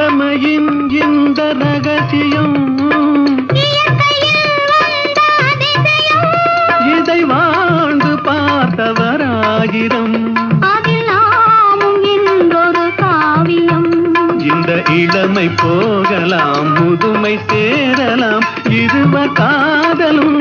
இளமையின் இந்த ரகசியம் இதை வாழ்ந்து பார்த்தவராயிரம் இந்த இளமை போகலாம் முதுமை சேரலாம் இருவர் காதலும்